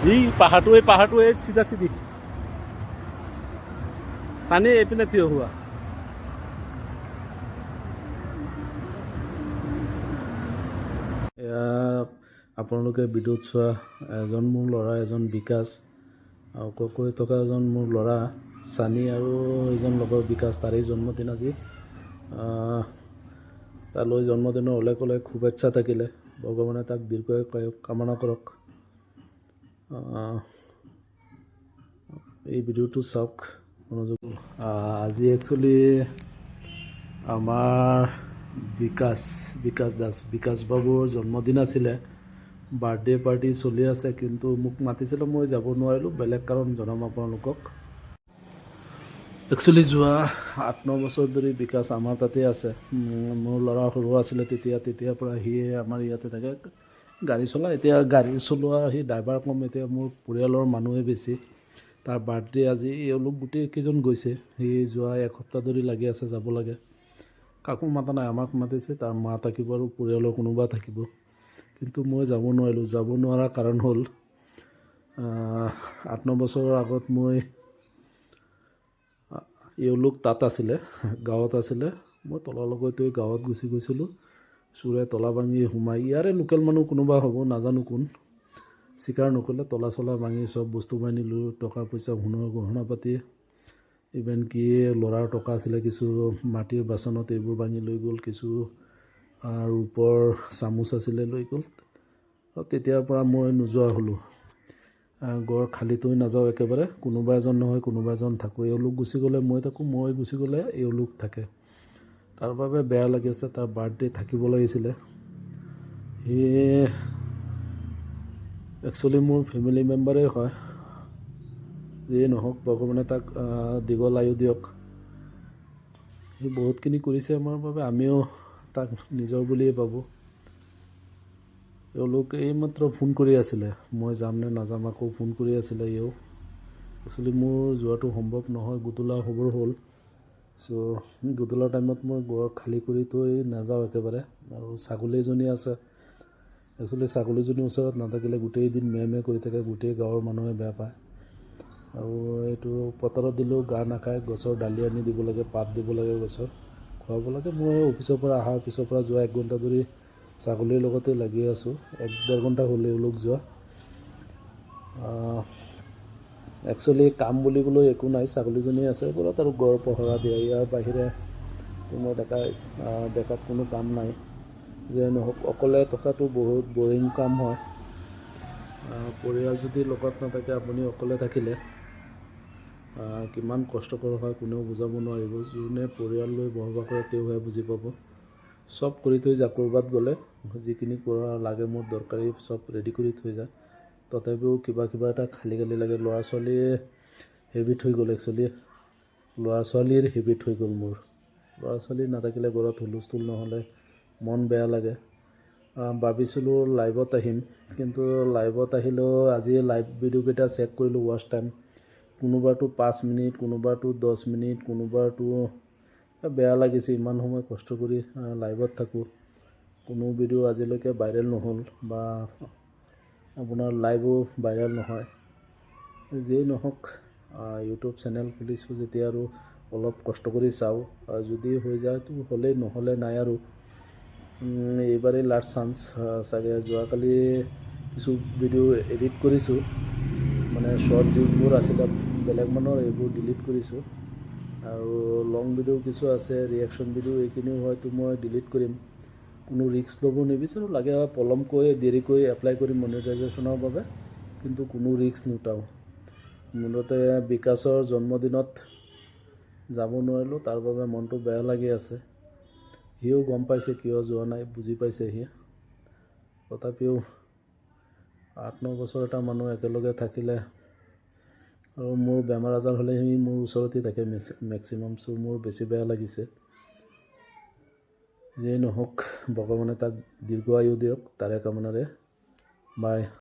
এই পাহাৰটো এই চিধা চিধি চানি এইপিনে থিয় হোৱা এয়া আপোনালোকে ভিডিঅ'ত চোৱা এজন মোৰ ল'ৰা এজন বিকাশ আৰু কৈ থকা এজন মোৰ ল'ৰা চানি আৰু এজন লগৰ বিকাশ তাৰেই জন্মদিন আজি তালৈ জন্মদিনৰ অলেখ অলেখ শুভেচ্ছা থাকিলে ভগৱানে তাক দীৰ্ঘায়ু কামনা কৰক এই ভিডিঅ'টো চাওক মনোযোগ আজি একচুৱেলি আমাৰ বিকাশ বাবুৰ জন্মদিন আছিলে বাৰ্থডে পাৰ্টি চলি আছে কিন্তু মোক মাতিছিলে মই যাব নোৱাৰিলোঁ বেলেগ কাৰণ জনাম আপোনালোকক একচুৱেলি যোৱা 8-9 বছৰ ধৰি বিকাশ আমাৰ তাতে আছে মোৰ ল'ৰা সৰু আছিলে তেতিয়াৰ পৰা সি আমাৰ ইয়াতে থাকে গাড়ী চলাই এতিয়া গাড়ী চলোৱা সি ড্ৰাইভাৰ কম এতিয়া মোৰ পৰিয়ালৰ মানুহে বেছি তাৰ বাৰ্থডে আজি এওঁলোক গোটেইকেইজন গৈছে সি যোৱা এসপ্তাহ ধৰি লাগি আছে যাব লাগে কাকো মাতা নাই আমাক মাতিছে তাৰ মা থাকিব আৰু পৰিয়ালৰ কোনোবা থাকিব কিন্তু মই যাব নোৱাৰিলোঁ যাব নোৱাৰা কাৰণ হ'ল 8-9 বছৰৰ আগত মই এওঁলোক তাত আছিলে গাঁৱত আছিলে মই তলা লগতে গাঁৱত গুচি গৈছিলোঁ চোৰে তলা ভাঙি সোমাই ইয়াৰে লোকেল মানুহ কোনোবা হ'ব নাজানো কোন চিকাৰ নকৰিলে তলা চলা ভাঙি চব বস্তু বাহিনী লৈ টকা পইচা সোণৰ গহনা পাতি ইভেন কি ল'ৰাৰ টকা আছিলে কিছু মাটিৰ বাচনত এইবোৰ ভাঙি লৈ গ'ল কিছু ৰূপৰ চামুচ আছিলে লৈ গ'ল তেতিয়াৰ পৰা মই নোযোৱা হ'লোঁ গড় খালী থৈ নাযাওঁ একেবাৰে কোনোবা এজন নহয় কোনোবা এজন থাকোঁ এওঁলোক গুচি গ'লে মই থাকোঁ মই গুচি গ'লে এওঁলোক থাকে তাৰ বাবে বেয়া লাগি আছে তাৰ বাৰ্থডে থাকিব লাগিছিলে সি একচুৱেলি মোৰ ফেমিলি মেম্বাৰেই হয় যিয়ে নহওক ভগৱানে তাক দীঘল আয়ু দিয়ক সি বহুতখিনি কৰিছে আমাৰ বাবে আমিও তাক নিজৰ বুলিয়েই ভাবোঁ এওঁলোক এইমাত্ৰ ফোন কৰি আছিলে মই যাম নে নাযাম আকৌ ফোন কৰি আছিলে এও একচুৱেলি মোৰ যোৱাটো সম্ভৱ নহয় গুদুলা খবৰ হ'ল চ' গুদুলাৰ টাইমত মই ঘৰ খালী কৰি থৈ নাযাওঁ একেবাৰে আৰু ছাগলী এজনী আছে একচুৱেলি ছাগলীজনীৰ ওচৰত নাথাকিলে গোটেই দিন মে কৰি থাকে গোটেই গাঁৱৰ মানুহে বেয়া পায় আৰু এইটো পথাৰত দিলেও গা নাখায় গছৰ ডালি আনি দিব লাগে পাত দিব লাগে গছৰ খুৱাব লাগে মই অফিচৰ পৰা অহাৰ পিছৰ পৰা যোৱা 1 ঘণ্টা ধৰি ছাগলীৰ লগতে লাগি আছোঁ 1-1.5 ঘণ্টা হ'ল এওঁলোক যোৱা একচুৱেলি কাম বুলিবলৈ একো নাই ছাগলীজনী আছে ঘৰত আৰু গড় পহৰা দিয়া ইয়াৰ বাহিৰে তো মই দেখাত কোনো কাম নাই যে নহওক অকলে থকাটো বহুত বৰিং কাম হয় পৰিয়াল যদি লগত নাথাকে আপুনি অকলে থাকিলে কিমান কষ্টকৰ হয় কোনেও বুজাব নোৱাৰিব যোনে পৰিয়াল লৈ বসবাস কৰে তেওঁহে বুজি পাব চব কৰি থৈ যায় ক'ৰবাত গ'লে যিখিনি কৰা লাগে মোৰ দৰকাৰী চব ৰেডি কৰি থৈ যায় তথাপিও কিবা এটা খালি লাগে ল'ৰা ছোৱালীয়ে হেবিট হৈ গ'ল একচুৱেলি ল'ৰা ছোৱালীৰ হেবিট হৈ গ'ল মোৰ ল'ৰা ছোৱালী নাথাকিলে ঘৰত হুলস্থুল নহ'লে মন বেয়া লাগে ভাবিছিলোঁ লাইভত আহিম কিন্তু লাইভত আহিলেও আজি লাইভ ভিডিঅ'কেইটা চেক কৰিলোঁ ৱাচ টাইম কোনোবাটো 5 মিনিট কোনোবাটো 10 মিনিট কোনোবাটো বেয়া লাগিছে ইমান সময় কষ্ট কৰি লাইভত থাকোঁ কোনো ভিডিঅ' আজিলৈকে ভাইৰেল নহ'ল বা আপোনাৰ লাইভো ভাইৰেল নহয় যিয়েই নহওক ইউটিউব চেনেল খুলিছোঁ যেতিয়া আৰু অলপ কষ্ট কৰি চাওঁ যদি হৈ যায় তো হ'লেই নহ'লে নাই আৰু এইবাৰেই লাষ্ট চান্স চাগে যোৱাকালি কিছু ভিডিঅ' এডিট কৰিছোঁ মানে শ্বৰ্ট যিবোৰ আছিলে বেলেগ মানুহৰ এইবোৰ ডিলিট কৰিছোঁ আৰু লং ভিডিঅ' কিছু আছে ৰিয়েকশ্যন ভিডিঅ' এইখিনিও হয়তো মই ডিলিট কৰিম কোনো ৰিস্ক ল'ব নিবিচাৰোঁ লাগে পলমকৈ দেৰিকৈ এপ্লাই কৰিম মনিটাইজেশ্যনৰ বাবে কিন্তু কোনো ৰিস্ক নুঠাওঁ মুঠতে বিকাশৰ জন্মদিনত যাব নোৱাৰিলোঁ তাৰ বাবে মনটো বেয়া লাগি আছে সিও গম পাইছে কিয় যোৱা নাই বুজি পাইছে সি তথাপিও 8-9 বছৰ এটা মানুহ একেলগে থাকিলে আৰু মোৰ বেমাৰ আজাৰ হ'লে সি মোৰ ওচৰতে থাকে মেক্সিমাম চ' মোৰ বেছি বেয়া লাগিছে যিয়েই নহওক ভগৱানে তাক দীৰ্ঘ আয়ু দিয়ক তাৰে কামনাৰে বাই